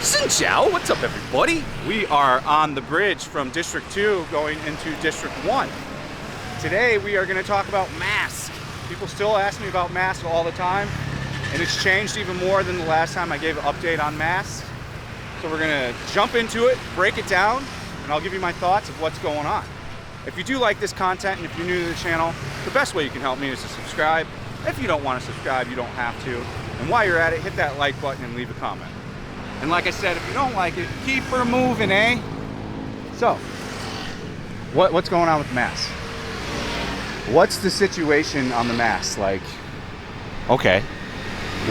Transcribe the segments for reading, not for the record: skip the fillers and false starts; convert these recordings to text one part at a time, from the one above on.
Xin Chao, what's up everybody? We are on the bridge from District 2 going into District 1. Today we are going to talk about masks. People still ask me about masks all the time, and it's changed even more than the last time I gave an update on masks. So we're going to jump into it, break it down, and I'll give you my thoughts of what's going on. If you do like this content and if you're new to the channel, the best way you can help me is to subscribe. If you don't want to subscribe, you don't have to. And while you're at it, hit that like button and leave a comment. And like I said, if you don't like it, keep her moving, eh? So, what's going on with masks? What's the situation on the masks? Like, okay,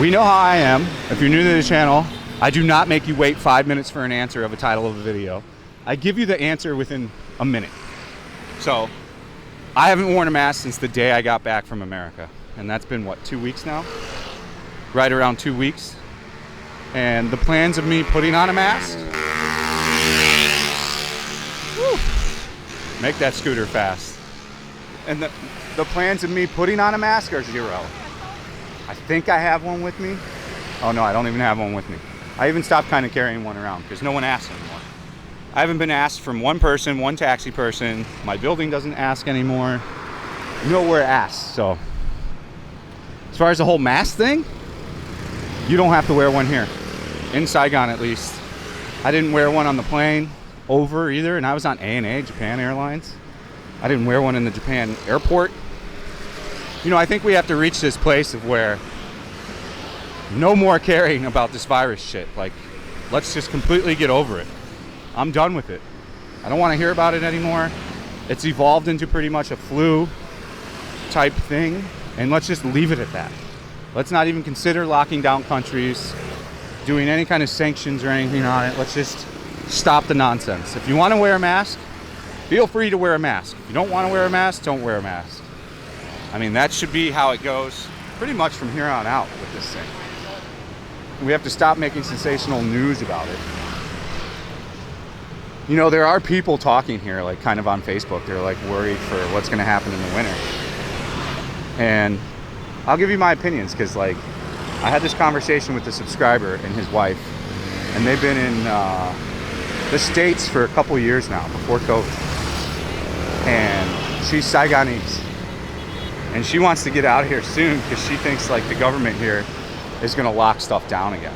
we know how I am. If you're new to the channel, I do not make you wait 5 minutes for an answer of a title of a video. I give you the answer within a minute. So, I haven't worn a mask since the day I got back from America. And that's been, what, 2 weeks now? Right around 2 weeks. And the plans of me putting on a mask, woo, make that scooter fast. And the plans of me putting on a mask are zero. I think I have one with me. Oh no, I don't even have one with me. I even stopped kind of carrying one around because no one asks anymore. I haven't been asked from one person, one taxi person. My building doesn't ask anymore. Nowhere asks. So as far as the whole mask thing, you don't have to wear one here. In Saigon, at least. I didn't wear one on the plane over either, and I was on ANA, Japan Airlines. I didn't wear one in the Japan airport. You know, I think we have to reach this place of where no more caring about this virus shit. Like, let's just completely get over it. I'm done with it. I don't want to hear about it anymore. It's evolved into pretty much a flu type thing, and let's just leave it at that. Let's not even consider locking down countries, doing any kind of sanctions or anything on it. Let's just stop the nonsense. If you want to wear a mask, feel free to wear a mask. If you don't want to wear a mask, don't wear a mask. I mean, that should be how it goes pretty much from here on out with this thing. We have to stop making sensational news about it. You know, there are people talking here, like kind of on Facebook. They're like worried for what's going to happen in the winter. And I'll give you my opinions because, like, I had this conversation with a subscriber and his wife, and they've been in the States for a couple years now, before COVID. And she's Saigonese. And she wants to get out of here soon because she thinks, like, the government here is going to lock stuff down again.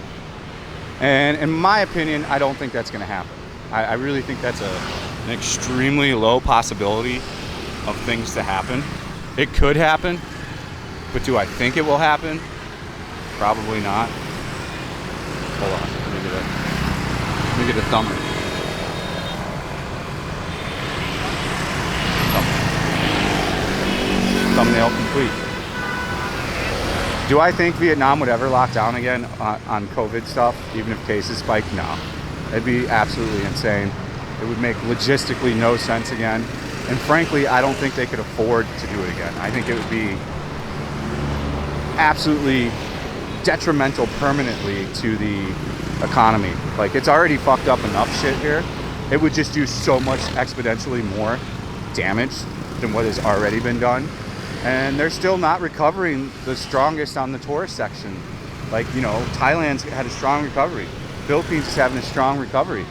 And in my opinion, I don't think that's going to happen. I really think that's an extremely low possibility of things to happen. It could happen, but do I think it will happen? Probably not. Hold on, let me get a thumbnail. Thumbnail complete. Do I think Vietnam would ever lock down again on COVID stuff, even if cases spike? No. It'd be absolutely insane. It would make logistically no sense again. And frankly, I don't think they could afford to do it again. I think it would be absolutely detrimental permanently to the economy. Like, it's already fucked up enough shit here. It would just do so much exponentially more damage than what has already been done. And they're still not recovering the strongest on the tourist section. Like, you know, Thailand's had a strong recovery. Philippines is having a strong recovery.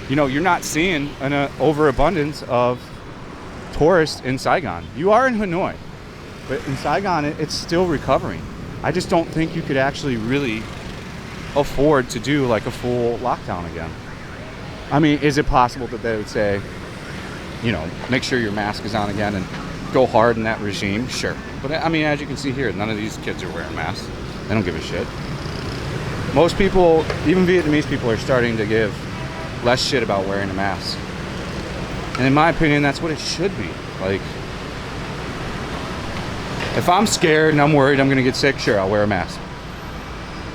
You know, you're not seeing an overabundance of tourists in Saigon. You are in Hanoi, but in Saigon, it's still recovering. I just don't think you could actually really afford to do like a full lockdown again. I mean, is it possible that they would say, you know, make sure your mask is on again and go hard in that regime? Sure. But I mean, as you can see here, none of these kids are wearing masks. They don't give a shit. Most people, even Vietnamese people, are starting to give less shit about wearing a mask. And in my opinion, that's what it should be. Like, if I'm scared and I'm worried I'm gonna get sick, sure, I'll wear a mask.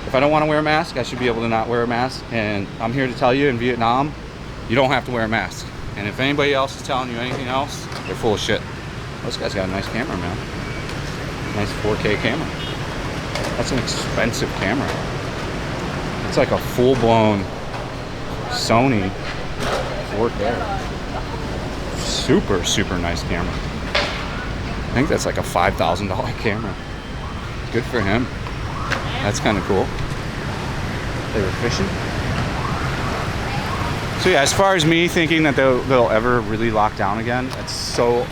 If I don't want to wear a mask, I should be able to not wear a mask. And I'm here to tell you, in Vietnam, you don't have to wear a mask. And if anybody else is telling you anything else, they're full of shit. Oh, this guy's got a nice camera, man. Nice 4K camera. That's an expensive camera. It's like a full-blown Sony 4K. Super, super nice camera. I think that's like a $5,000 camera. Good for him. That's kind of cool. They were fishing. So yeah, as far as me thinking that they'll ever really lock down again, that's so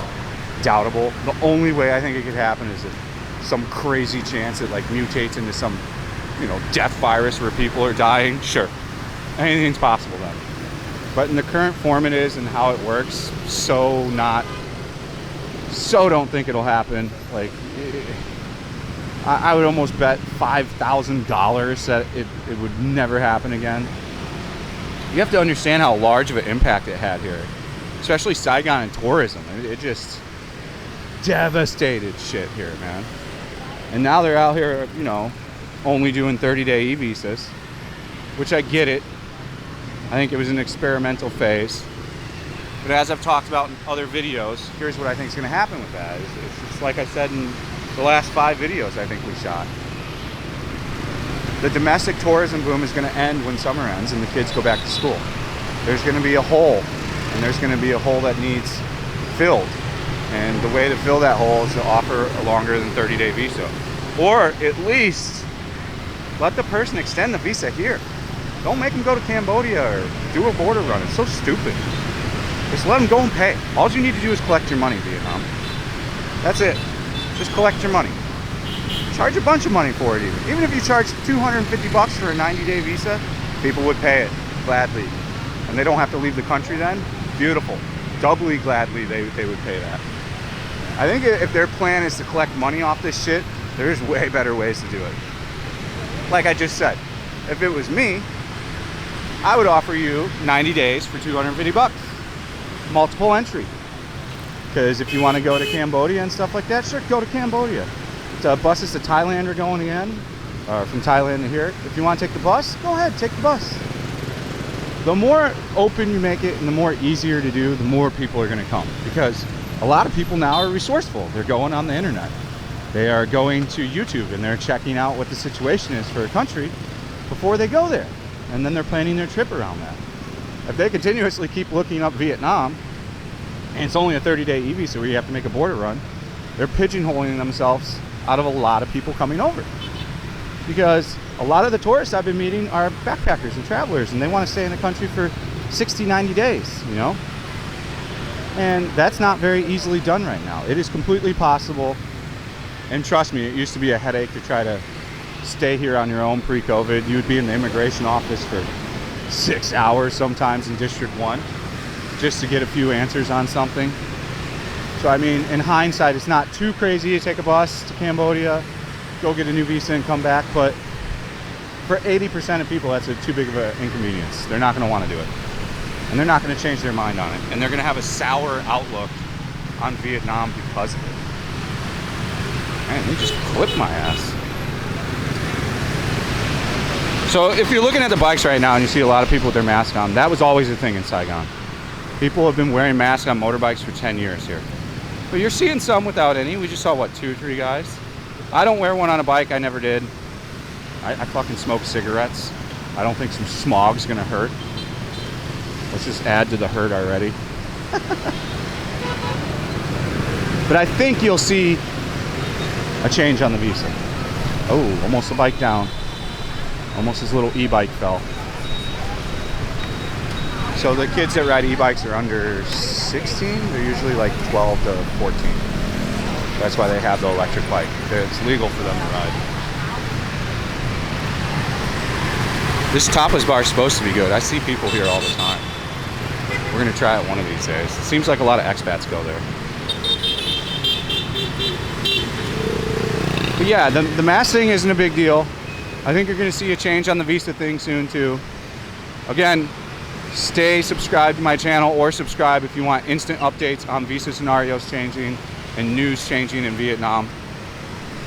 doubtable. The only way I think it could happen is if some crazy chance it like mutates into some, you know, death virus where people are dying. Sure, anything's possible then. But in the current form it is and how it works, don't think it'll happen. Like, I would almost bet $5,000 that it would never happen again. You have to understand how large of an impact it had here, especially Saigon and tourism. It just devastated shit here, man. And now they're out here, you know, only doing 30-day e-visas, which I get it. I think it was an experimental phase. But as I've talked about in other videos, here's what I think is going to happen with that. It's like I said in the last 5 videos I think we shot. The domestic tourism boom is going to end when summer ends and the kids go back to school. There's going to be a hole, and there's going to be a hole that needs filled. And the way to fill that hole is to offer a longer than 30-day visa. Or at least let the person extend the visa here. Don't make them go to Cambodia or do a border run. It's so stupid. Just let them go and pay. All you need to do is collect your money, Vietnam. That's it. Just collect your money. Charge a bunch of money for it even. Even if you charge $250 for a 90-day visa, people would pay it gladly. And they don't have to leave the country then. Beautiful. Doubly gladly they would pay that. I think if their plan is to collect money off this shit, there's way better ways to do it. Like I just said, if it was me, I would offer you 90 days for $250. Multiple entry. Because if you want to go to Cambodia and stuff like that, sure, go to Cambodia. Buses to Thailand are going again, from Thailand to here. If you want to take the bus, go ahead, take the bus. The more open you make it and the more easier to do, the more people are going to come. Because a lot of people now are resourceful. They're going on the internet. They are going to YouTube and they're checking out what the situation is for a country before they go there. And then they're planning their trip around that. If they continuously keep looking up Vietnam, and it's only a 30-day e-visa where you have to make a border run, they're pigeonholing themselves out of a lot of people coming over. Because a lot of the tourists I've been meeting are backpackers and travelers, and they want to stay in the country for 60, 90 days, you know? And that's not very easily done right now. It is completely possible, and trust me, it used to be a headache to try to stay here on your own pre-COVID. You would be in the immigration office for 6 hours sometimes in District 1 just to get a few answers on something. So I mean, in hindsight, it's not too crazy to take a bus to Cambodia, go get a new visa and come back, but for 80% of people, that's too big of an inconvenience. They're not going to want to do it. And they're not going to change their mind on it. And they're going to have a sour outlook on Vietnam because of it. Man, they just clipped my ass. So if you're looking at the bikes right now and you see a lot of people with their masks on, that was always a thing in Saigon. People have been wearing masks on motorbikes for 10 years here. But you're seeing some without any. We just saw, what, 2 or 3 guys? I don't wear one on a bike. I never did. I fucking smoke cigarettes. I don't think some smog's gonna hurt. Let's just add to the hurt already. But I think you'll see a change on the visa. Oh, almost a bike down. Almost his little e-bike fell. So the kids that ride e-bikes are under 16. They're usually like 12 to 14. That's why they have the electric bike. It's legal for them to ride. This tapas bar is supposed to be good. I see people here all the time. We're gonna try it one of these days. It seems like a lot of expats go there. But yeah, the mask thing isn't a big deal. I think you're gonna see a change on the visa thing soon too. Again, stay subscribed to my channel or subscribe if you want instant updates on visa scenarios changing and news changing in Vietnam.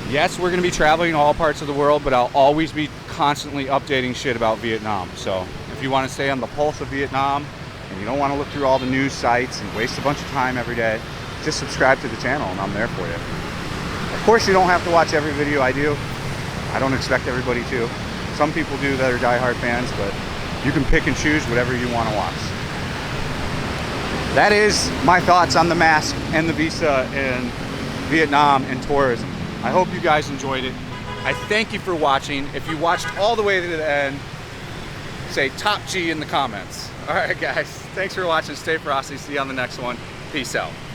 Yes, we're gonna be traveling all parts of the world, but I'll always be constantly updating shit about Vietnam. So if you want to stay on the pulse of Vietnam and you don't want to look through all the news sites and waste a bunch of time every day, just subscribe to the channel and I'm there for you. Of course, you don't have to watch every video I do. I don't expect everybody to. Some people do that are diehard fans, but you can pick and choose whatever you want to watch. That is my thoughts on the mask and the visa in Vietnam and tourism. I hope you guys enjoyed it. I thank you for watching. If you watched all the way to the end, say top G in the comments. All right, guys. Thanks for watching. Stay frosty. See you on the next one. Peace out.